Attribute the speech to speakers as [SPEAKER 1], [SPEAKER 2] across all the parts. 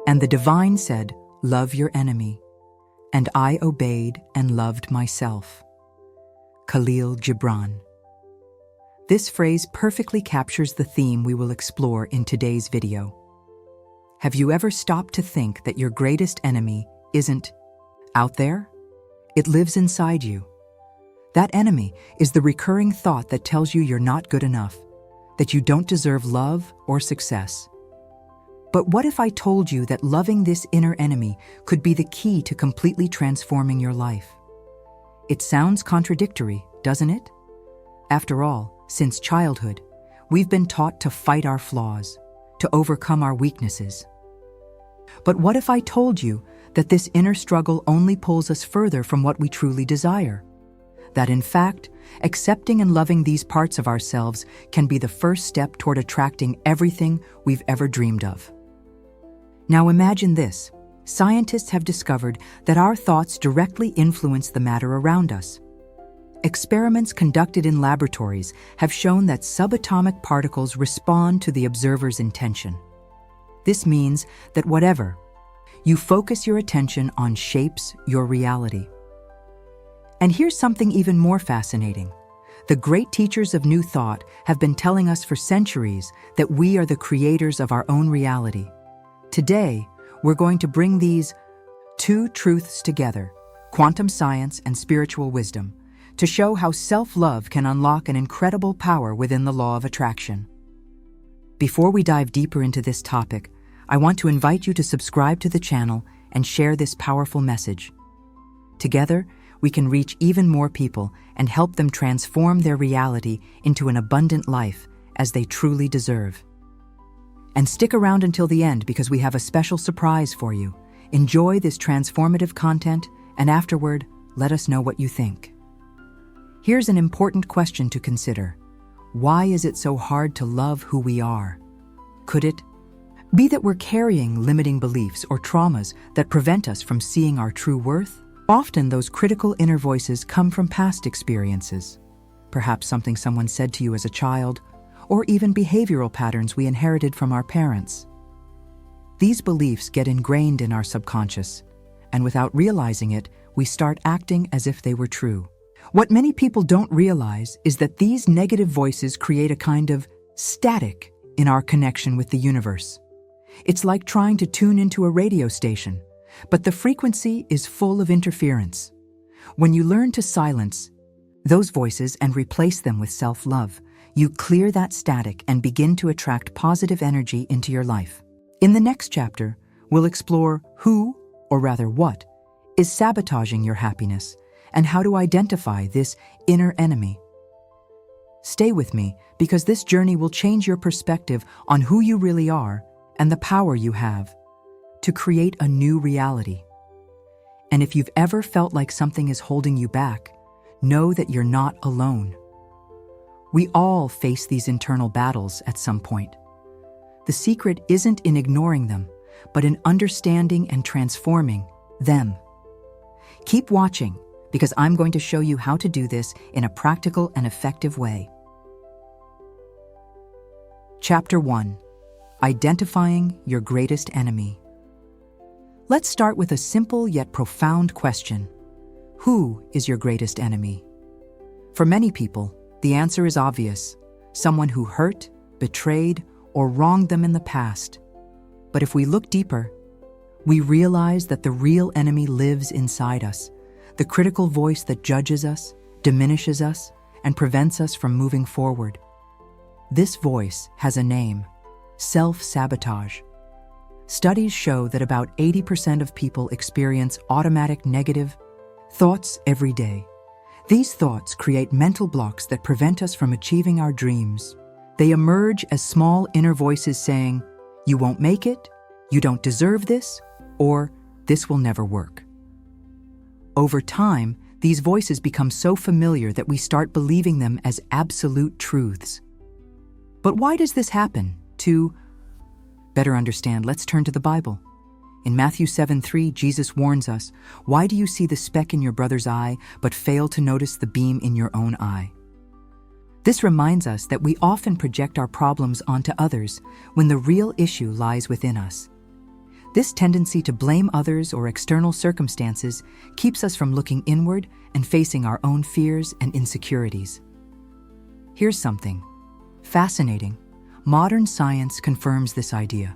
[SPEAKER 1] And the divine said, "Love your enemy." And I obeyed and loved myself. Khalil Gibran. This phrase perfectly captures the theme we will explore in today's video. Have you ever stopped to think that your greatest enemy isn't out there? It lives inside you. That enemy is the recurring thought that tells you you're not good enough, that you don't deserve love or success. But what if I told you that loving this inner enemy could be the key to completely transforming your life? It sounds contradictory, doesn't it? After all, since childhood, we've been taught to fight our flaws, to overcome our weaknesses. But what if I told you that this inner struggle only pulls us further from what we truly desire? That in fact, accepting and loving these parts of ourselves can be the first step toward attracting everything we've ever dreamed of. Now imagine this. Scientists have discovered that our thoughts directly influence the matter around us. Experiments conducted in laboratories have shown that subatomic particles respond to the observer's intention. This means that whatever you focus your attention on shapes your reality. And here's something even more fascinating. The great teachers of New Thought have been telling us for centuries that we are the creators of our own reality. Today, we're going to bring these two truths together, quantum science and spiritual wisdom, to show how self-love can unlock an incredible power within the law of attraction. Before we dive deeper into this topic, I want to invite you to subscribe to the channel and share this powerful message. Together, we can reach even more people and help them transform their reality into an abundant life as they truly deserve. And stick around until the end because we have a special surprise for you. Enjoy this transformative content, and afterward, let us know what you think. Here's an important question to consider. Why is it so hard to love who we are? Could it be that we're carrying limiting beliefs or traumas that prevent us from seeing our true worth? Often those critical inner voices come from past experiences. Perhaps something someone said to you as a child, or even behavioral patterns we inherited from our parents. These beliefs get ingrained in our subconscious, and without realizing it, we start acting as if they were true. What many people don't realize is that these negative voices create a kind of static in our connection with the universe. It's like trying to tune into a radio station, but the frequency is full of interference. When you learn to silence those voices and replace them with self-love, you clear that static and begin to attract positive energy into your life. In the next chapter, we'll explore who, or rather what, is sabotaging your happiness and how to identify this inner enemy. Stay with me because this journey will change your perspective on who you really are and the power you have to create a new reality. And if you've ever felt like something is holding you back, know that you're not alone. We all face these internal battles at some point. The secret isn't in ignoring them, but in understanding and transforming them. Keep watching, because I'm going to show you how to do this in a practical and effective way. Chapter 1. Identifying your greatest enemy. Let's start with a simple yet profound question. Who is your greatest enemy? For many people, the answer is obvious: someone who hurt, betrayed, or wronged them in the past. But if we look deeper, we realize that the real enemy lives inside us, the critical voice that judges us, diminishes us, and prevents us from moving forward. This voice has a name: self-sabotage. Studies show that about 80% of people experience automatic negative thoughts every day. These thoughts create mental blocks that prevent us from achieving our dreams. They emerge as small inner voices saying, "You won't make it," "You don't deserve this," or "This will never work." Over time, these voices become so familiar that we start believing them as absolute truths. But why does this happen? To better understand, let's turn to the Bible. In Matthew 7:3, Jesus warns us, "Why do you see the speck in your brother's eye, but fail to notice the beam in your own eye?" This reminds us that we often project our problems onto others when the real issue lies within us. This tendency to blame others or external circumstances keeps us from looking inward and facing our own fears and insecurities. Here's something fascinating. Modern science confirms this idea.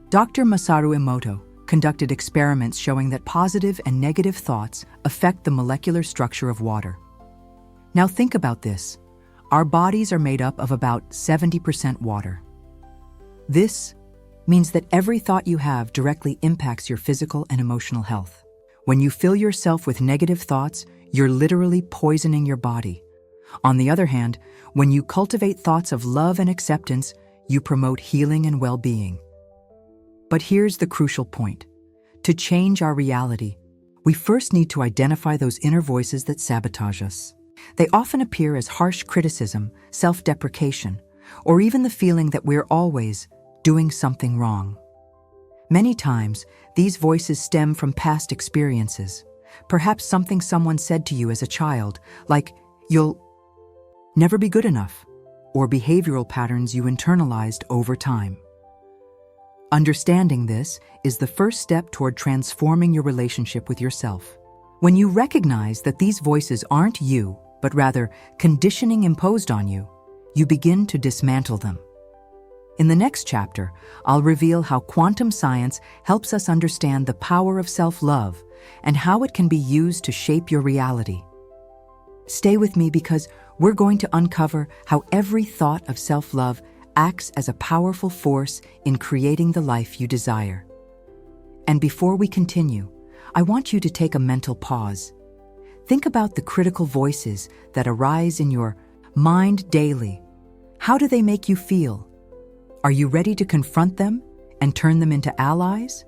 [SPEAKER 1] Dr. Masaru Emoto conducted experiments showing that positive and negative thoughts affect the molecular structure of water. Now think about this. Our bodies are made up of about 70% water. This means that every thought you have directly impacts your physical and emotional health. When you fill yourself with negative thoughts, you're literally poisoning your body. On the other hand, when you cultivate thoughts of love and acceptance, you promote healing and well-being. But here's the crucial point. To change our reality, we first need to identify those inner voices that sabotage us. They often appear as harsh criticism, self-deprecation, or even the feeling that we're always doing something wrong. Many times, these voices stem from past experiences, perhaps something someone said to you as a child, like, "You'll never be good enough," or behavioral patterns you internalized over time. Understanding this is the first step toward transforming your relationship with yourself. When you recognize that these voices aren't you, but rather conditioning imposed on you, you begin to dismantle them. In the next chapter, I'll reveal how quantum science helps us understand the power of self-love and how it can be used to shape your reality. Stay with me because we're going to uncover how every thought of self-love acts as a powerful force in creating the life you desire. And before we continue, I want you to take a mental pause. Think about the critical voices that arise in your mind daily. How do they make you feel? Are you ready to confront them and turn them into allies?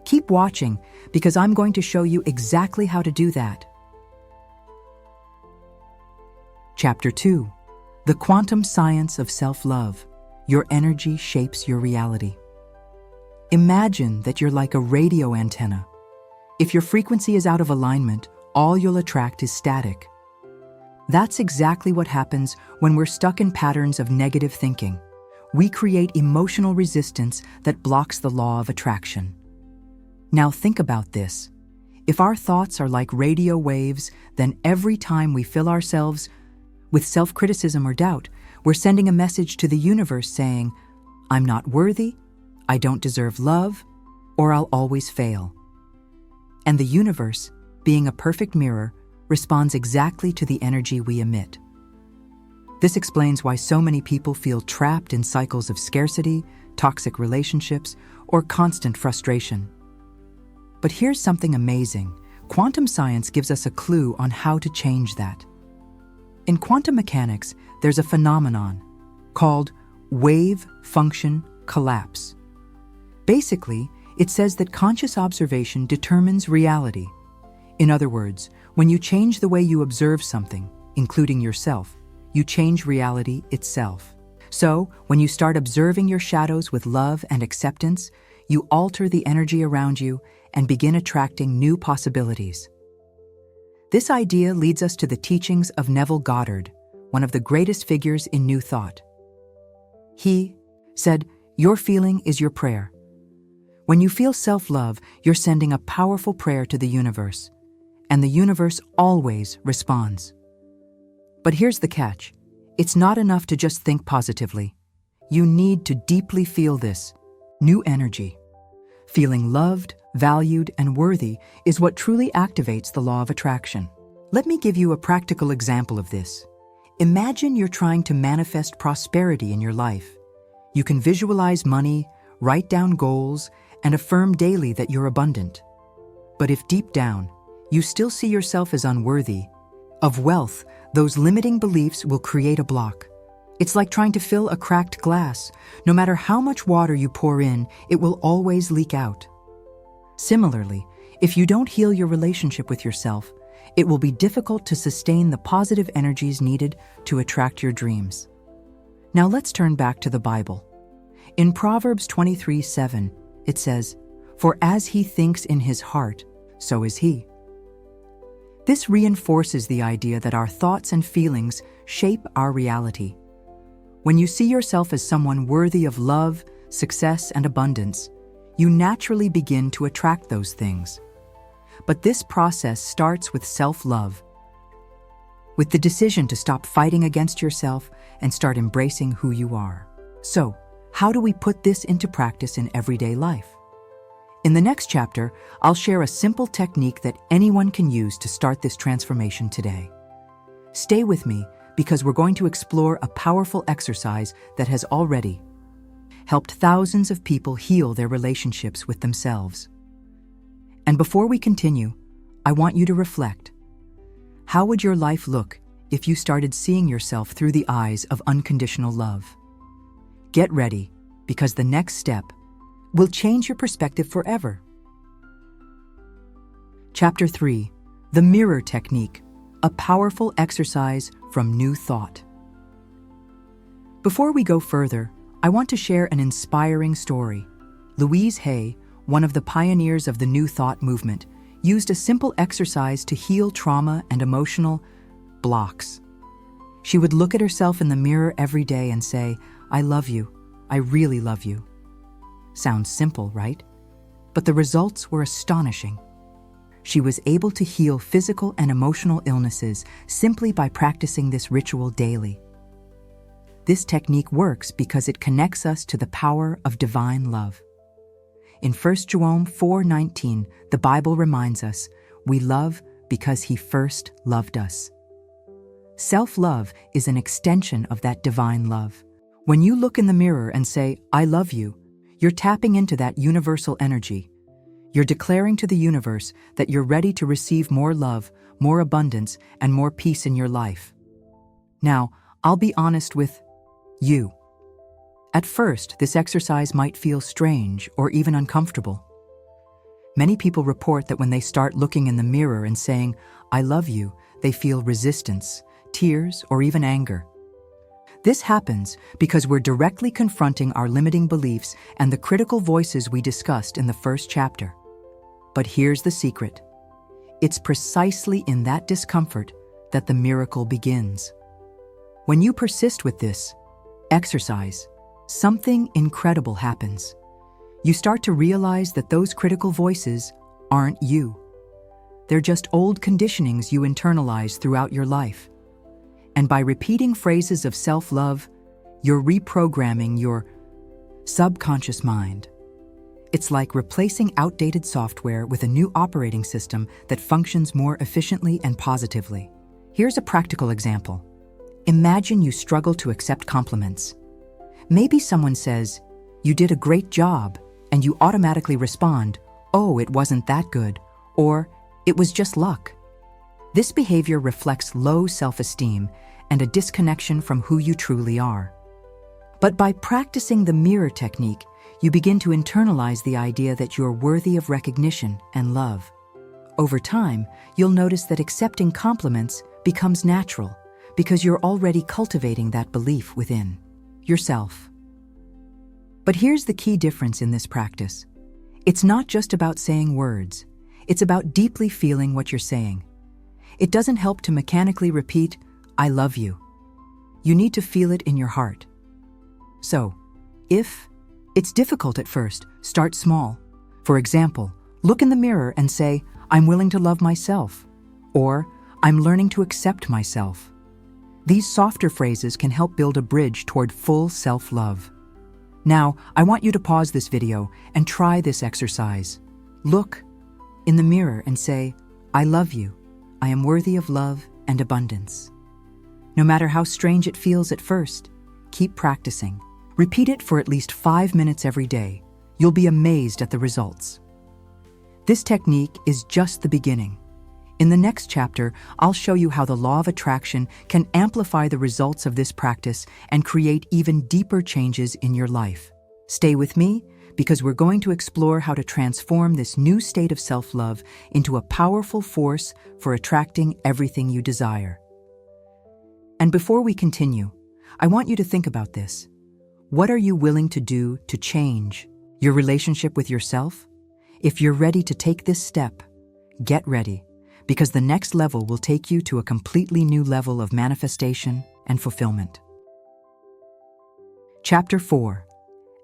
[SPEAKER 1] Keep watching because I'm going to show you exactly how to do that. Chapter 2. The Quantum Science of Self-Love. Your energy shapes your reality. Imagine that you're like a radio antenna. If your frequency is out of alignment, all you'll attract is static. That's exactly what happens when we're stuck in patterns of negative thinking. We create emotional resistance that blocks the law of attraction. Now think about this. If our thoughts are like radio waves, then every time we fill ourselves with self-criticism or doubt, we're sending a message to the universe saying, "I'm not worthy, I don't deserve love, or I'll always fail." And the universe, being a perfect mirror, responds exactly to the energy we emit. This explains why so many people feel trapped in cycles of scarcity, toxic relationships, or constant frustration. But here's something amazing. Quantum science gives us a clue on how to change that. In quantum mechanics, there's a phenomenon called wave-function collapse. Basically, it says that conscious observation determines reality. In other words, when you change the way you observe something, including yourself, you change reality itself. So, when you start observing your shadows with love and acceptance, you alter the energy around you and begin attracting new possibilities. This idea leads us to the teachings of Neville Goddard, one of the greatest figures in New Thought. He said, "Your feeling is your prayer." When you feel self-love, you're sending a powerful prayer to the universe, and the universe always responds. But here's the catch. It's not enough to just think positively. You need to deeply feel this new energy. Feeling loved, valued, and worthy is what truly activates the law of attraction. Let me give you a practical example of this. Imagine you're trying to manifest prosperity in your life. You can visualize money, write down goals, and affirm daily that you're abundant. But if deep down, you still see yourself as unworthy of wealth, those limiting beliefs will create a block. It's like trying to fill a cracked glass. No matter how much water you pour in, it will always leak out. Similarly, if you don't heal your relationship with yourself, it will be difficult to sustain the positive energies needed to attract your dreams. Now let's turn back to the Bible. In Proverbs 23:7, it says, "For as he thinks in his heart, so is he." This reinforces the idea that our thoughts and feelings shape our reality. When you see yourself as someone worthy of love, success, and abundance, you naturally begin to attract those things. But this process starts with self-love, with the decision to stop fighting against yourself and start embracing who you are. So, how do we put this into practice in everyday life? In the next chapter, I'll share a simple technique that anyone can use to start this transformation today. Stay with me because we're going to explore a powerful exercise that has already helped thousands of people heal their relationships with themselves. And before we continue, I want you to reflect. How would your life look if you started seeing yourself through the eyes of unconditional love? Get ready, because the next step will change your perspective forever. Chapter 3, The Mirror Technique, a powerful exercise from New Thought. Before we go further, I want to share an inspiring story. Louise Hay, one of the pioneers of the New Thought movement, used a simple exercise to heal trauma and emotional blocks. She would look at herself in the mirror every day and say, "I love you. I really love you." Sounds simple, right? But the results were astonishing. She was able to heal physical and emotional illnesses simply by practicing this ritual daily. This technique works because it connects us to the power of divine love. In 1 John 4:19, the Bible reminds us, we love because He first loved us. Self-love is an extension of that divine love. When you look in the mirror and say, "I love you," you're tapping into that universal energy. You're declaring to the universe that you're ready to receive more love, more abundance, and more peace in your life. Now, I'll be honest with you. At first, this exercise might feel strange or even uncomfortable. Many people report that when they start looking in the mirror and saying, "I love you," they feel resistance, tears, or even anger. This happens because we're directly confronting our limiting beliefs and the critical voices we discussed in the first chapter. But here's the secret. It's precisely in that discomfort that the miracle begins. When you persist with this exercise, something incredible happens. You start to realize that those critical voices aren't you. They're just old conditionings you internalize throughout your life. And by repeating phrases of self-love, you're reprogramming your subconscious mind. It's like replacing outdated software with a new operating system that functions more efficiently and positively. Here's a practical example. Imagine you struggle to accept compliments. Maybe someone says, "You did a great job," and you automatically respond, "Oh, it wasn't that good," or "It was just luck." This behavior reflects low self-esteem and a disconnection from who you truly are. But by practicing the mirror technique, you begin to internalize the idea that you're worthy of recognition and love. Over time, you'll notice that accepting compliments becomes natural because you're already cultivating that belief within yourself. But here's the key difference in this practice. It's not just about saying words. It's about deeply feeling what you're saying. It doesn't help to mechanically repeat, "I love you." You need to feel it in your heart. So, if it's difficult at first, start small. For example, look in the mirror and say, "I'm willing to love myself," or "I'm learning to accept myself." These softer phrases can help build a bridge toward full self-love. Now, I want you to pause this video and try this exercise. Look in the mirror and say, "I love you. I am worthy of love and abundance." No matter how strange it feels at first, keep practicing. Repeat it for at least 5 minutes every day. You'll be amazed at the results. This technique is just the beginning. In the next chapter, I'll show you how the law of attraction can amplify the results of this practice and create even deeper changes in your life. Stay with me, because we're going to explore how to transform this new state of self-love into a powerful force for attracting everything you desire. And before we continue, I want you to think about this. What are you willing to do to change your relationship with yourself? If you're ready to take this step, get ready, because the next level will take you to a completely new level of manifestation and fulfillment. Chapter 4.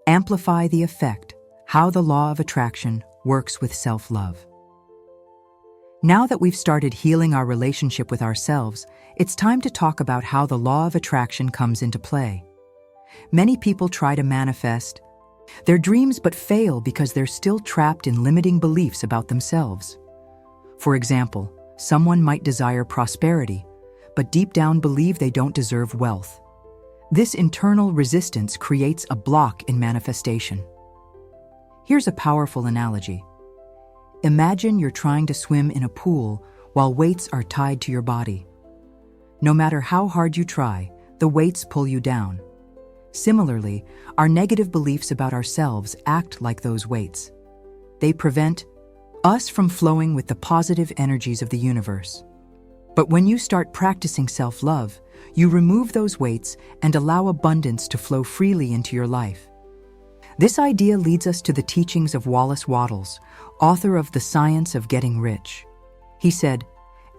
[SPEAKER 1] Amplify the effect, how the law of attraction works with self-love. Now that we've started healing our relationship with ourselves, it's time to talk about how the law of attraction comes into play. Many people try to manifest their dreams but fail because they're still trapped in limiting beliefs about themselves. For example, someone might desire prosperity, but deep down believe they don't deserve wealth. This internal resistance creates a block in manifestation. Here's a powerful analogy. Imagine you're trying to swim in a pool while weights are tied to your body. No matter how hard you try, the weights pull you down. Similarly, our negative beliefs about ourselves act like those weights. They prevent us from flowing with the positive energies of the universe. But when you start practicing self-love, you remove those weights and allow abundance to flow freely into your life. This idea leads us to the teachings of Wallace Wattles, author of The Science of Getting Rich. He said,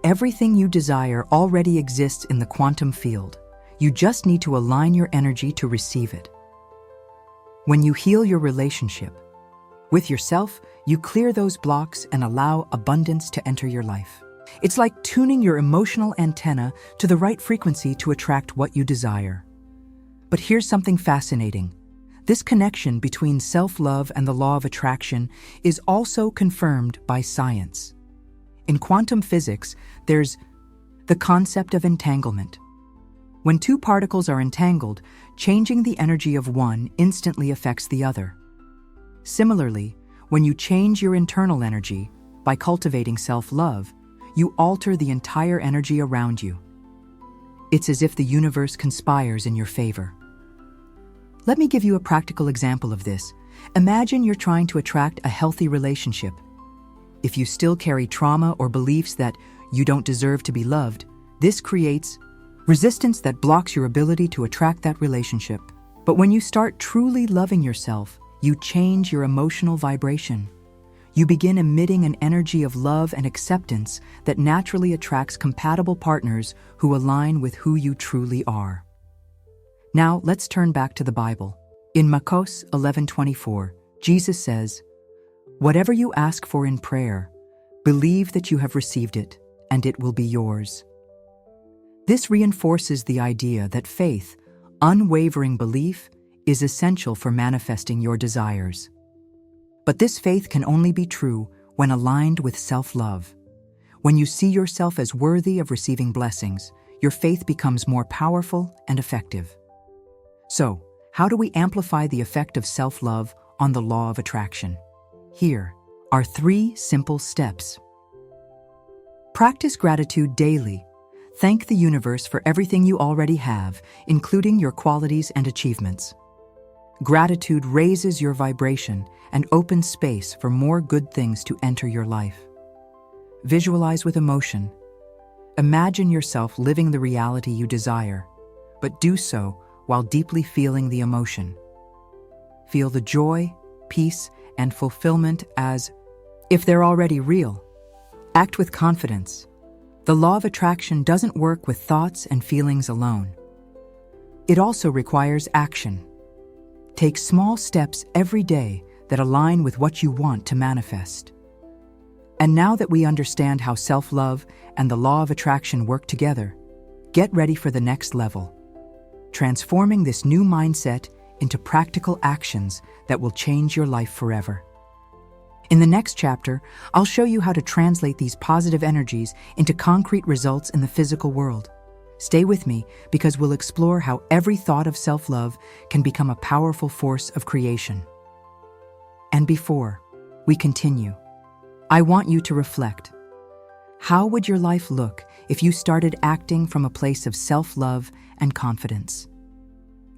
[SPEAKER 1] "Everything you desire already exists in the quantum field. You just need to align your energy to receive it." When you heal your relationship with yourself, you clear those blocks and allow abundance to enter your life. It's like tuning your emotional antenna to the right frequency to attract what you desire. But here's something fascinating. This connection between self-love and the law of attraction is also confirmed by science. In quantum physics, there's the concept of entanglement. When two particles are entangled, changing the energy of one instantly affects the other. Similarly, when you change your internal energy by cultivating self-love, you alter the entire energy around you. It's as if the universe conspires in your favor. Let me give you a practical example of this. Imagine you're trying to attract a healthy relationship. If you still carry trauma or beliefs that you don't deserve to be loved, this creates resistance that blocks your ability to attract that relationship. But when you start truly loving yourself, you change your emotional vibration. You begin emitting an energy of love and acceptance that naturally attracts compatible partners who align with who you truly are. Now, let's turn back to the Bible. In Marcos 11:24, Jesus says, "Whatever you ask for in prayer, believe that you have received it, and it will be yours." This reinforces the idea that faith, unwavering belief, is essential for manifesting your desires. But this faith can only be true when aligned with self-love. When you see yourself as worthy of receiving blessings, your faith becomes more powerful and effective. So, how do we amplify the effect of self-love on the law of attraction? Here are 3 simple steps. Practice gratitude daily. Thank the universe for everything you already have, including your qualities and achievements. Gratitude raises your vibration and opens space for more good things to enter your life. Visualize with emotion. Imagine yourself living the reality you desire, but do so while deeply feeling the emotion. Feel the joy, peace, and fulfillment as if they're already real. Act with confidence. The law of attraction doesn't work with thoughts and feelings alone. It also requires action. Take small steps every day that align with what you want to manifest. And now that we understand how self-love and the law of attraction work together, get ready for the next level. Transforming this new mindset into practical actions that will change your life forever. In the next chapter, I'll show you how to translate these positive energies into concrete results in the physical world. Stay with me because we'll explore how every thought of self-love can become a powerful force of creation. And before we continue, I want you to reflect. How would your life look if you started acting from a place of self-love and confidence?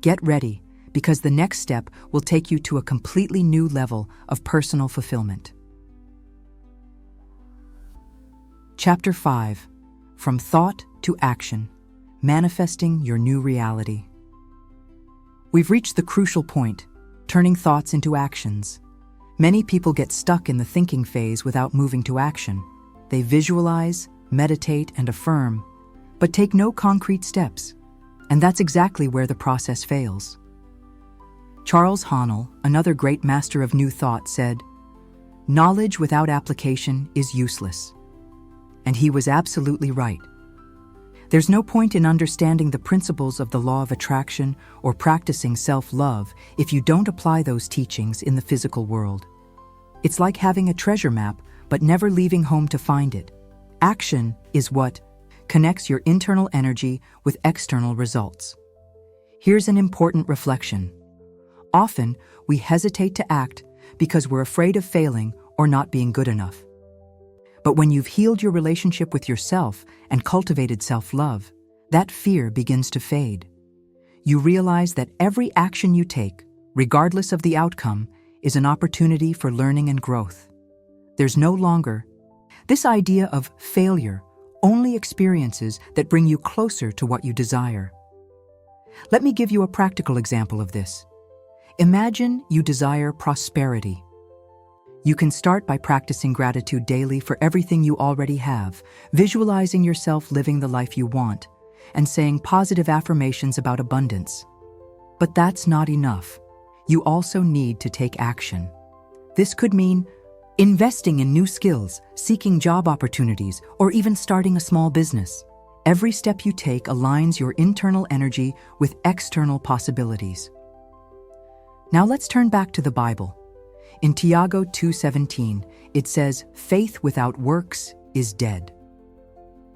[SPEAKER 1] Get ready, because the next step will take you to a completely new level of personal fulfillment. Chapter 5. From Thought to Action. Manifesting your new reality. We've reached the crucial point, turning thoughts into actions. Many people get stuck in the thinking phase without moving to action. They visualize, meditate, and affirm, but take no concrete steps. And that's exactly where the process fails. Charles Haanel, another great master of New Thought, said, "Knowledge without application is useless." And he was absolutely right. There's no point in understanding the principles of the law of attraction or practicing self-love if you don't apply those teachings in the physical world. It's like having a treasure map but never leaving home to find it. Action is what connects your internal energy with external results. Here's an important reflection. Often, we hesitate to act because we're afraid of failing or not being good enough. But when you've healed your relationship with yourself and cultivated self-love, that fear begins to fade. You realize that every action you take, regardless of the outcome, is an opportunity for learning and growth. There's no longer this idea of failure, only experiences that bring you closer to what you desire. Let me give you a practical example of this. Imagine you desire prosperity. You can start by practicing gratitude daily for everything you already have, visualizing yourself living the life you want, and saying positive affirmations about abundance. But that's not enough. You also need to take action. This could mean investing in new skills, seeking job opportunities, or even starting a small business. Every step you take aligns your internal energy with external possibilities. Now let's turn back to the Bible. In Tiago 2:17, it says, "Faith without works is dead."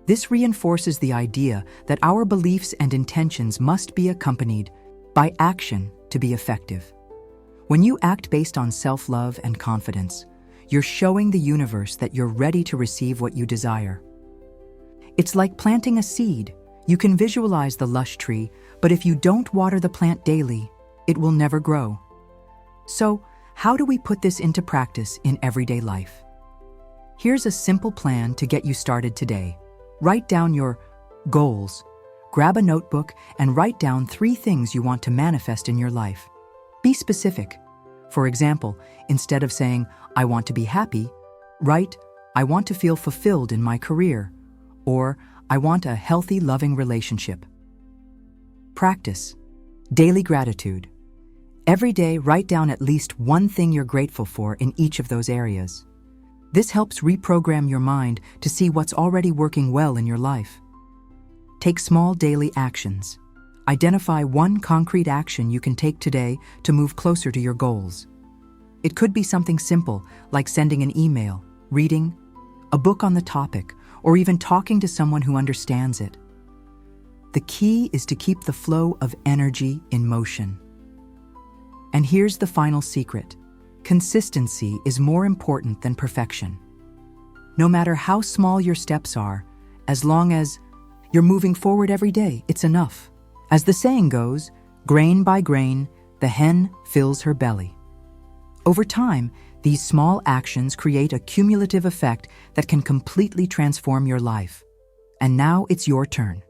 [SPEAKER 1] This reinforces the idea that our beliefs and intentions must be accompanied by action to be effective. When you act based on self-love and confidence, you're showing the universe that you're ready to receive what you desire. It's like planting a seed. You can visualize the lush tree, but if you don't water the plant daily, it will never grow. So, how do we put this into practice in everyday life? Here's a simple plan to get you started today. Write down your goals. Grab a notebook and write down 3 things you want to manifest in your life. Be specific. For example, instead of saying, "I want to be happy," write, "I want to feel fulfilled in my career," or "I want a healthy, loving relationship." Practice daily gratitude. Every day, write down at least one thing you're grateful for in each of those areas. This helps reprogram your mind to see what's already working well in your life. Take small daily actions. Identify one concrete action you can take today to move closer to your goals. It could be something simple, like sending an email, reading a book on the topic, or even talking to someone who understands it. The key is to keep the flow of energy in motion. And here's the final secret. Consistency is more important than perfection. No matter how small your steps are, as long as you're moving forward every day, it's enough. As the saying goes, grain by grain, the hen fills her belly. Over time, these small actions create a cumulative effect that can completely transform your life. And now it's your turn.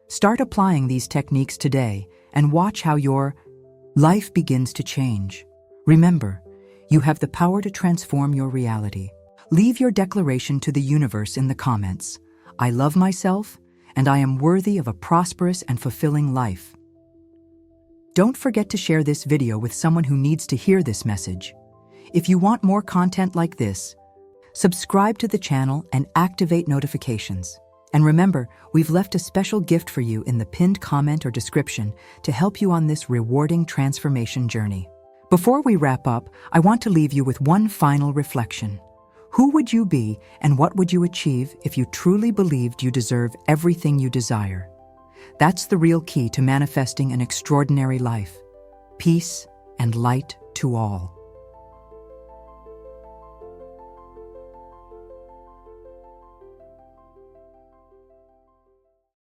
[SPEAKER 1] Start applying these techniques today and watch how your life begins to change. Remember, you have the power to transform your reality. Leave your declaration to the universe in the comments. I love myself, and I am worthy of a prosperous and fulfilling life. Don't forget to share this video with someone who needs to hear this message. If you want more content like this, subscribe to the channel and activate notifications. And remember, we've left a special gift for you in the pinned comment or description to help you on this rewarding transformation journey. Before we wrap up, I want to leave you with one final reflection. Who would you be and what would you achieve if you truly believed you deserve everything you desire? That's the real key to manifesting an extraordinary life. Peace and light to all.